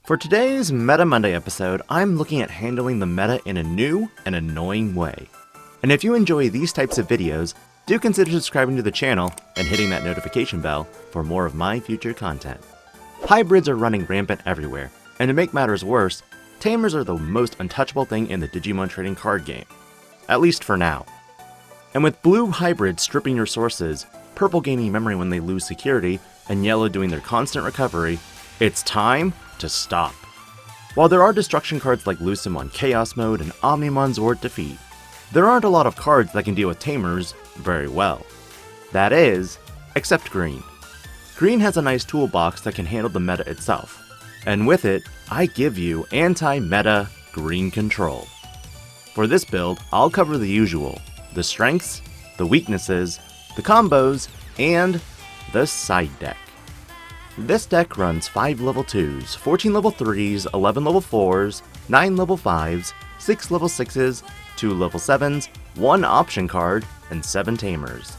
For today's Meta Monday episode, I'm looking at handling the meta in a new and annoying way. And if you enjoy these types of videos, do consider subscribing to the channel and hitting that notification bell for more of my future content. Hybrids are running rampant everywhere, and to make matters worse, Tamers are the most untouchable thing in the Digimon trading card game. At least for now. And with blue hybrids stripping your sources, purple gaining memory when they lose security, and yellow doing their constant recovery, it's time to stop. While there are destruction cards like Lucemon Chaos Mode and Omnimon Zord Defeat, there aren't a lot of cards that can deal with Tamers very well. That is, except green. Green has a nice toolbox that can handle the meta itself, and with it, I give you anti-meta green control. For this build, I'll cover the usual, the strengths, the weaknesses, the combos, and the side deck. This deck runs 5 level 2s, 14 level 3s, 11 level 4s, 9 level 5s, 6 level 6s, 2 level 7s, 1 option card, and 7 Tamers.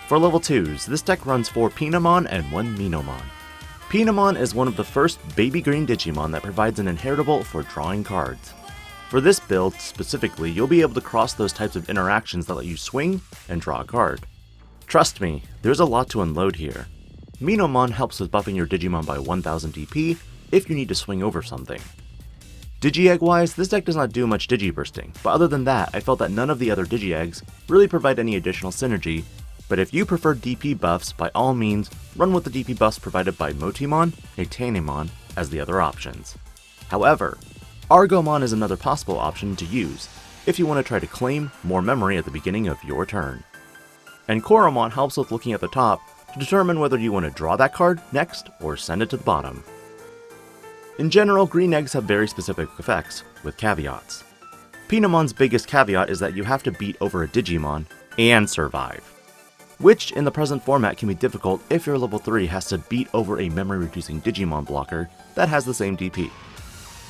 For level 2s, this deck runs 4 Pinamon and 1 Minomon. Pinamon is one of the first baby green Digimon that provides an inheritable for drawing cards. For this build specifically, you'll be able to cross those types of interactions that let you swing and draw a card. Trust me, there's a lot to unload here. Minomon helps with buffing your Digimon by 1000 DP if you need to swing over something. Digi-Egg-wise, this deck does not do much Digi-Bursting, but other than that, I felt that none of the other Digi-Eggs really provide any additional synergy, but if you prefer DP buffs, by all means, run with the DP buffs provided by Motimon and Tanemon as the other options. However, Argomon is another possible option to use, if you want to try to claim more memory at the beginning of your turn. And Koromon helps with looking at the top to determine whether you want to draw that card next or send it to the bottom. In general, green eggs have very specific effects, with caveats. Pinamon's biggest caveat is that you have to beat over a Digimon and survive, which in the present format can be difficult if your level 3 has to beat over a memory-reducing Digimon blocker that has the same DP.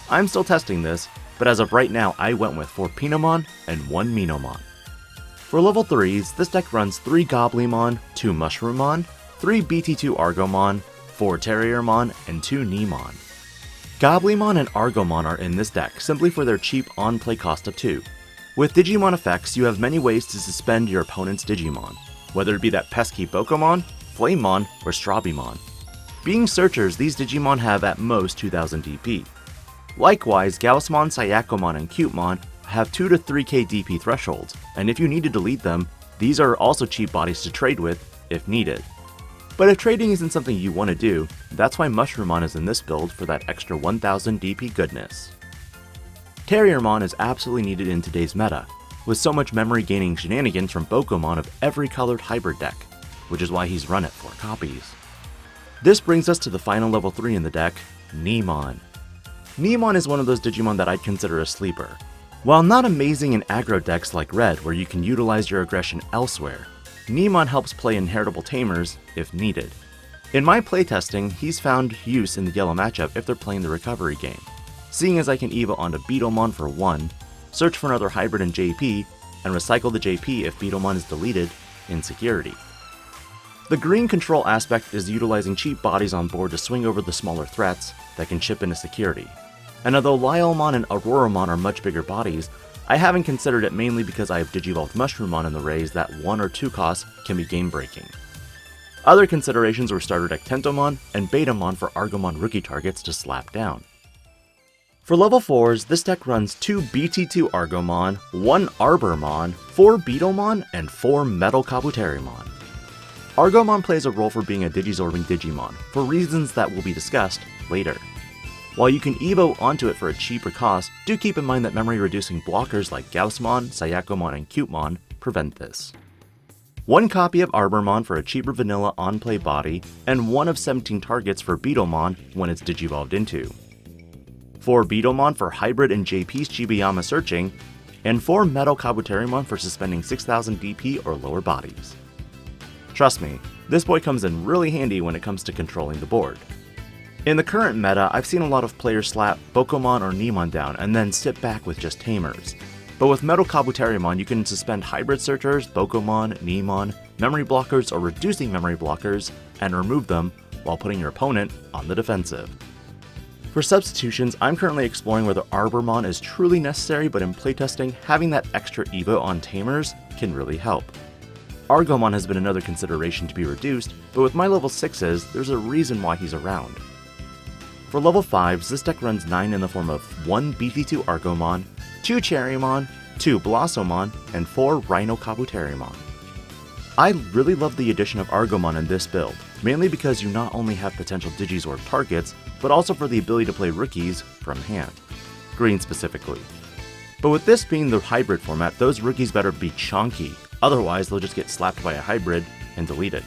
I'm still testing this, but as of right now I went with 4 Pinamon and 1 Minomon. For level 3s, this deck runs 3 Goblimon, 2 Mushroomon, 3 BT2 Argomon, 4 Terriermon, and 2 Nemon. Goblimon and Argomon are in this deck simply for their cheap on-play cost of 2. With Digimon effects, you have many ways to suspend your opponent's Digimon, whether it be that pesky Bokomon, Flamemon, or Strabimon. Being searchers, these Digimon have at most 2000 DP. Likewise, Gaussmon, Sayakomon, and Cutemon have 2 to 3k DP thresholds, and if you need to delete them, these are also cheap bodies to trade with if needed. But if trading isn't something you want to do, that's why Mushroomon is in this build for that extra 1000 DP goodness. Terriermon is absolutely needed in today's meta, with so much memory gaining shenanigans from Bokomon of every colored hybrid deck, which is why he's run at 4 copies. This brings us to the final level 3 in the deck, Nemon. Nemon is one of those Digimon that I'd consider a sleeper. While not amazing in aggro decks like Red where you can utilize your aggression elsewhere, Nemon helps play inheritable Tamers if needed. In my playtesting, he's found use in the yellow matchup if they're playing the recovery game, seeing as I can evo onto Beetlemon for 1, search for another hybrid in JP, and recycle the JP if Beetlemon is deleted in security. The green control aspect is utilizing cheap bodies on board to swing over the smaller threats that can chip into security. And although Lylemon and Auroramon are much bigger bodies, I haven't considered it mainly because I have Digivolved Mushroomon in the rays that 1 or 2 costs can be game breaking. Other considerations were starter deck Tentomon and Betamon for Argomon rookie targets to slap down. For level 4s, this deck runs 2 BT2 Argomon, 1 Arbormon, 4 Beetlemon, and 4 Metal Kabuterimon. Argomon plays a role for being a Digizorbing Digimon, for reasons that will be discussed later. While you can evo onto it for a cheaper cost, do keep in mind that memory-reducing blockers like Gaussmon, Sayakomon, and Cutemon prevent this. 1 copy of Arbormon for a cheaper vanilla on-play body, and 1 of 17 targets for Beetlemon when it's digivolved into. 4 Beetlemon for hybrid and JP's Chibayama searching, and 4 Metal Kabuterimon for suspending 6000 DP or lower bodies. Trust me, this boy comes in really handy when it comes to controlling the board. In the current meta, I've seen a lot of players slap Bokomon or Nemon down and then sit back with just Tamers. But with Metal Kabuterimon, you can suspend hybrid searchers, Bokomon, Nemon, memory blockers or reducing memory blockers, and remove them while putting your opponent on the defensive. For substitutions, I'm currently exploring whether Arbormon is truly necessary, but in playtesting, having that extra Evo on Tamers can really help. Argomon has been another consideration to be reduced, but with my level 6s, there's a reason why he's around. For level 5s, this deck runs 9 in the form of 1 BT2 Argomon, 2 Cherrymon, 2 Blossomon, and 4 Rhino Kabuterimon. I really love the addition of Argomon in this build, mainly because you not only have potential Digizorb targets, but also for the ability to play rookies from hand, green specifically. But with this being the hybrid format, those rookies better be chunky, otherwise they'll just get slapped by a hybrid and deleted.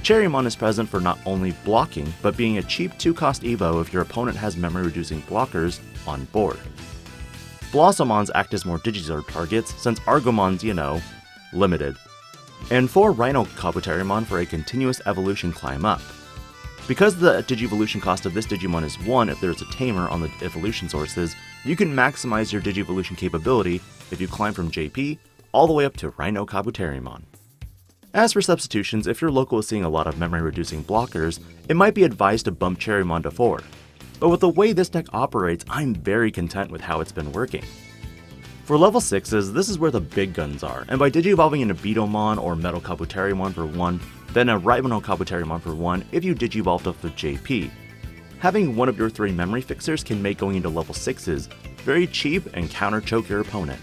Cherrymon is present for not only blocking, but being a cheap 2-cost Evo if your opponent has memory-reducing blockers on board. Blossomons act as more Digizorb targets, since Argomon's, limited. And 4 Rhino Kabuterimon for a continuous evolution climb up. Because the Digivolution cost of this Digimon is 1 if there's a Tamer on the evolution sources, you can maximize your Digivolution capability if you climb from JP all the way up to Rhino Kabuterimon. As for substitutions, if your local is seeing a lot of memory-reducing blockers, it might be advised to bump Cherrymon to 4. But with the way this deck operates, I'm very content with how it's been working. For level 6s, this is where the big guns are, and by Digi-evolving into Beetlemon or Metal Kabuterimon for 1, then a Rhino Kabuterimon for 1 if you Digi-evolved up with JP. Having one of your 3 memory fixers can make going into level 6s very cheap and counter-choke your opponent.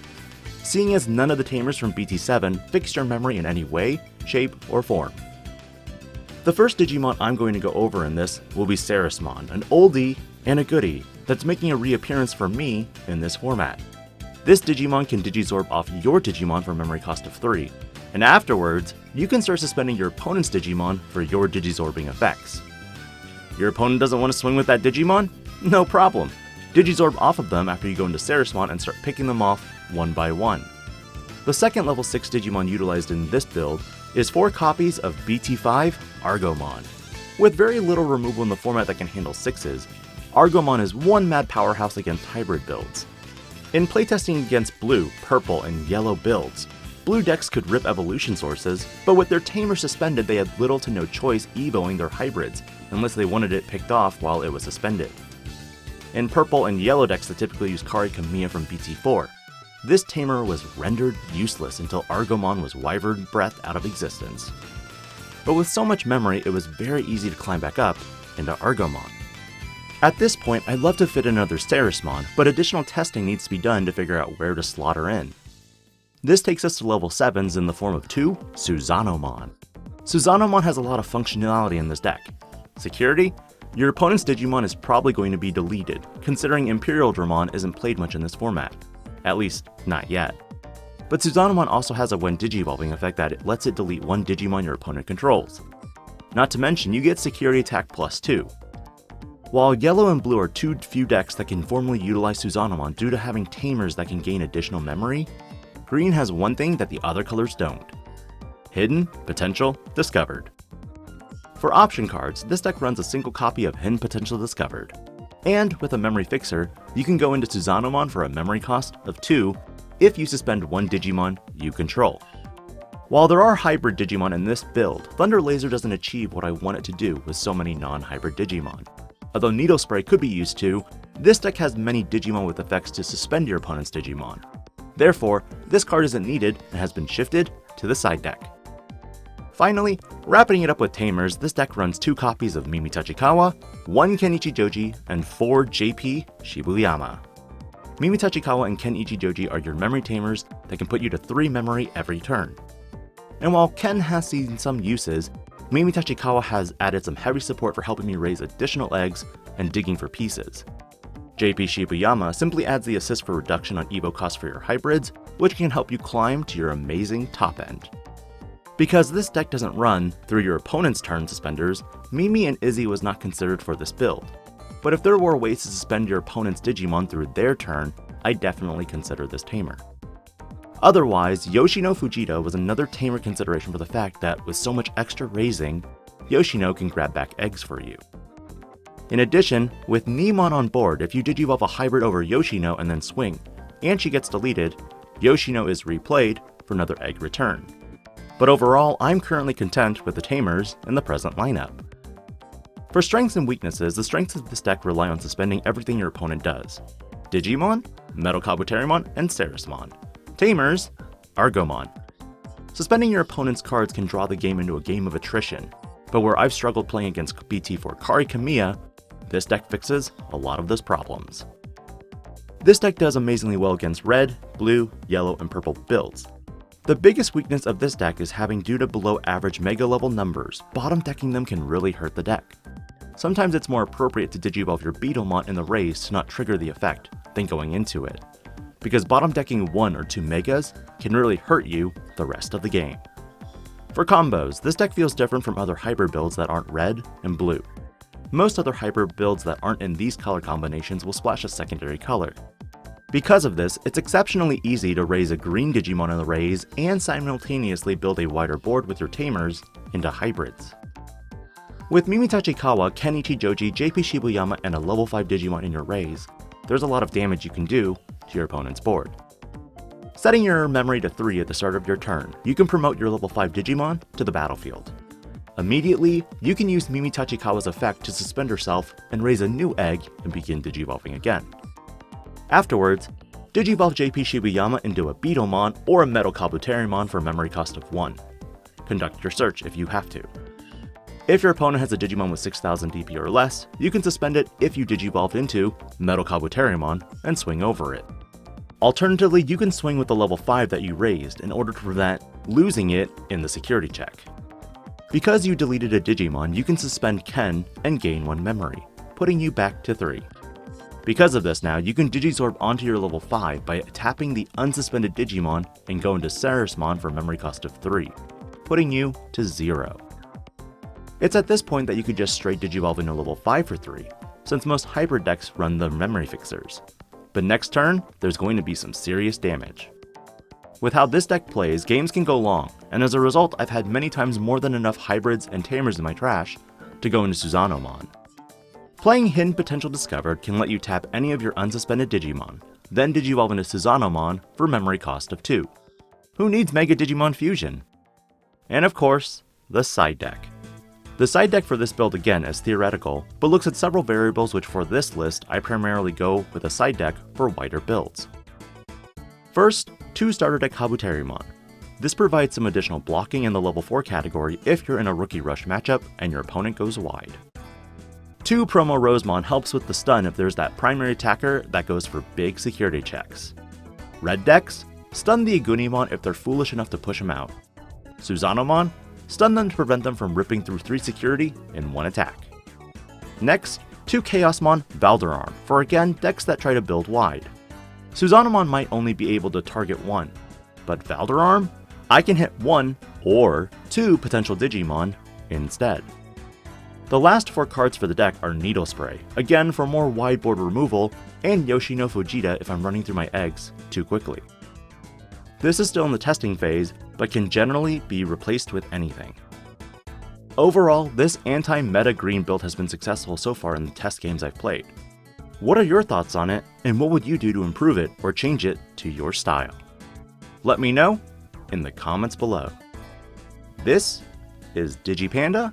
Seeing as none of the Tamers from BT7 fix your memory in any way, shape, or form. The first Digimon I'm going to go over in this will be Ceresmon, an oldie and a goodie that's making a reappearance for me in this format. This Digimon can Digizorb off your Digimon for a memory cost of 3, and afterwards, you can start suspending your opponent's Digimon for your Digizorbing effects. Your opponent doesn't want to swing with that Digimon? No problem. Digizorb off of them after you go into Ceresmon and start picking them off one by one. The second level 6 Digimon utilized in this build is 4 copies of BT5 Argomon. With very little removal in the format that can handle 6s, Argomon is one mad powerhouse against hybrid builds. In playtesting against blue, purple, and yellow builds, blue decks could rip evolution sources, but with their Tamer suspended they had little to no choice evoing their hybrids, unless they wanted it picked off while it was suspended. In purple and yellow decks that typically use Kari Kamiya from BT4, this Tamer was rendered useless until Argomon was wyvern breathed out of existence. But with so much memory, it was very easy to climb back up into Argomon. At this point, I'd love to fit another Ceresmon, but additional testing needs to be done to figure out where to slot her in. This takes us to level 7s in the form of 2 Suzanomon. Suzanomon has a lot of functionality in this deck. Security? Your opponent's Digimon is probably going to be deleted, considering Imperial Dramon isn't played much in this format. At least, not yet. But Suzanomon also has a when Digi-evolving effect that it lets it delete one Digimon your opponent controls. Not to mention, you get Security Attack plus 2. While yellow and blue are two few decks that can formally utilize Suzanomon due to having Tamers that can gain additional memory, green has one thing that the other colors don't. Hidden Potential Discovered. For option cards, this deck runs a single copy of Hidden Potential Discovered. And with a memory fixer, you can go into Suzanomon for a memory cost of 2 if you suspend one Digimon you control. While there are hybrid Digimon in this build, Thunder Laser doesn't achieve what I want it to do with so many non-hybrid Digimon. Although Needle Spray could be used too, this deck has many Digimon with effects to suspend your opponent's Digimon. Therefore, this card isn't needed and has been shifted to the side deck. Finally, wrapping it up with Tamers, this deck runs 2 copies of Mimi Tachikawa, 1 Kenichi Joji, and 4 JP Shibuyama. Mimi Tachikawa and Kenichi Joji are your memory Tamers that can put you to 3 memory every turn. And while Ken has seen some uses, Mimi Tachikawa has added some heavy support for helping me raise additional eggs and digging for pieces. JP Shibuyama simply adds the assist for reduction on Evo cost for your hybrids, which can help you climb to your amazing top end. Because this deck doesn't run through your opponent's turn suspenders, Mimi and Izzy was not considered for this build. But if there were ways to suspend your opponent's Digimon through their turn, I definitely consider this Tamer. Otherwise, Yoshino Fujita was another Tamer consideration for the fact that with so much extra raising, Yoshino can grab back eggs for you. In addition, with Neemon on board, if you Digivolve a hybrid over Yoshino and then swing, and she gets deleted, Yoshino is replayed for another egg return. But overall, I'm currently content with the Tamers in the present lineup. For strengths and weaknesses, the strengths of this deck rely on suspending everything your opponent does. Digimon, Metal Kabuterimon, and Ceresmon. Tamers, Argomon. Suspending your opponent's cards can draw the game into a game of attrition, but where I've struggled playing against BT4 Kari Kamiya, this deck fixes a lot of those problems. This deck does amazingly well against red, blue, yellow, and purple builds. The biggest weakness of this deck is having due to below average mega level numbers, bottom decking them can really hurt the deck. Sometimes it's more appropriate to Digivolve your Beetlemon in the raise to not trigger the effect than going into it, because bottom decking 1 or 2 megas can really hurt you the rest of the game. For combos, this deck feels different from other hybrid builds that aren't red and blue. Most other hybrid builds that aren't in these color combinations will splash a secondary color. Because of this, it's exceptionally easy to raise a green Digimon in the raise and simultaneously build a wider board with your Tamers into hybrids. With Mimi Tachikawa, Kenichi Joji, JP Shibuyama, and a level 5 Digimon in your raise, there's a lot of damage you can do to your opponent's board. Setting your memory to 3 at the start of your turn, you can promote your level 5 Digimon to the battlefield. Immediately, you can use Mimi Tachikawa's effect to suspend herself and raise a new egg and begin Digivolving again. Afterwards, Digivolve JP Shibuyama into a Beetlemon or a Metal Kabuterimon for memory cost of 1. Conduct your search if you have to. If your opponent has a Digimon with 6000 DP or less, you can suspend it if you Digivolved into Metal Kabuterimon and swing over it. Alternatively, you can swing with the level 5 that you raised in order to prevent losing it in the security check. Because you deleted a Digimon, you can suspend Ken and gain 1 memory, putting you back to 3. Because of this now, you can Digizorb onto your level 5 by tapping the unsuspended Digimon and go into Ceresmon for memory cost of 3, putting you to 0. It's at this point that you could just straight Digivolve into level 5 for 3, since most hybrid decks run the memory fixers. But next turn, there's going to be some serious damage. With how this deck plays, games can go long, and as a result I've had many times more than enough hybrids and Tamers in my trash to go into Suzanomon. Playing Hidden Potential Discovered can let you tap any of your unsuspended Digimon, then Digivolve into Suzanomon for memory cost of 2. Who needs Mega Digimon Fusion? And of course, the side deck. The side deck for this build again is theoretical, but looks at several variables which for this list I primarily go with a side deck for wider builds. First, 2 starter deck Kabuterimon. This provides some additional blocking in the level 4 category if you're in a Rookie Rush matchup and your opponent goes wide. 2 Promo Rosemon helps with the stun if there's that primary attacker that goes for big security checks. Red decks, stun the Agunimon if they're foolish enough to push him out. Suzanomon, stun them to prevent them from ripping through 3 security in 1 attack. Next, 2 Chaosmon Valderarm for again decks that try to build wide. Suzanomon might only be able to target 1, but Valderarm? I can hit 1 or 2 potential Digimon instead. The last 4 cards for the deck are Needle Spray, again for more wide board removal, and Yoshino Fujita if I'm running through my eggs too quickly. This is still in the testing phase, but can generally be replaced with anything. Overall, this anti-meta green build has been successful so far in the test games I've played. What are your thoughts on it, and what would you do to improve it or change it to your style? Let me know in the comments below. This is Digi-Panda,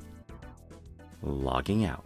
logging out.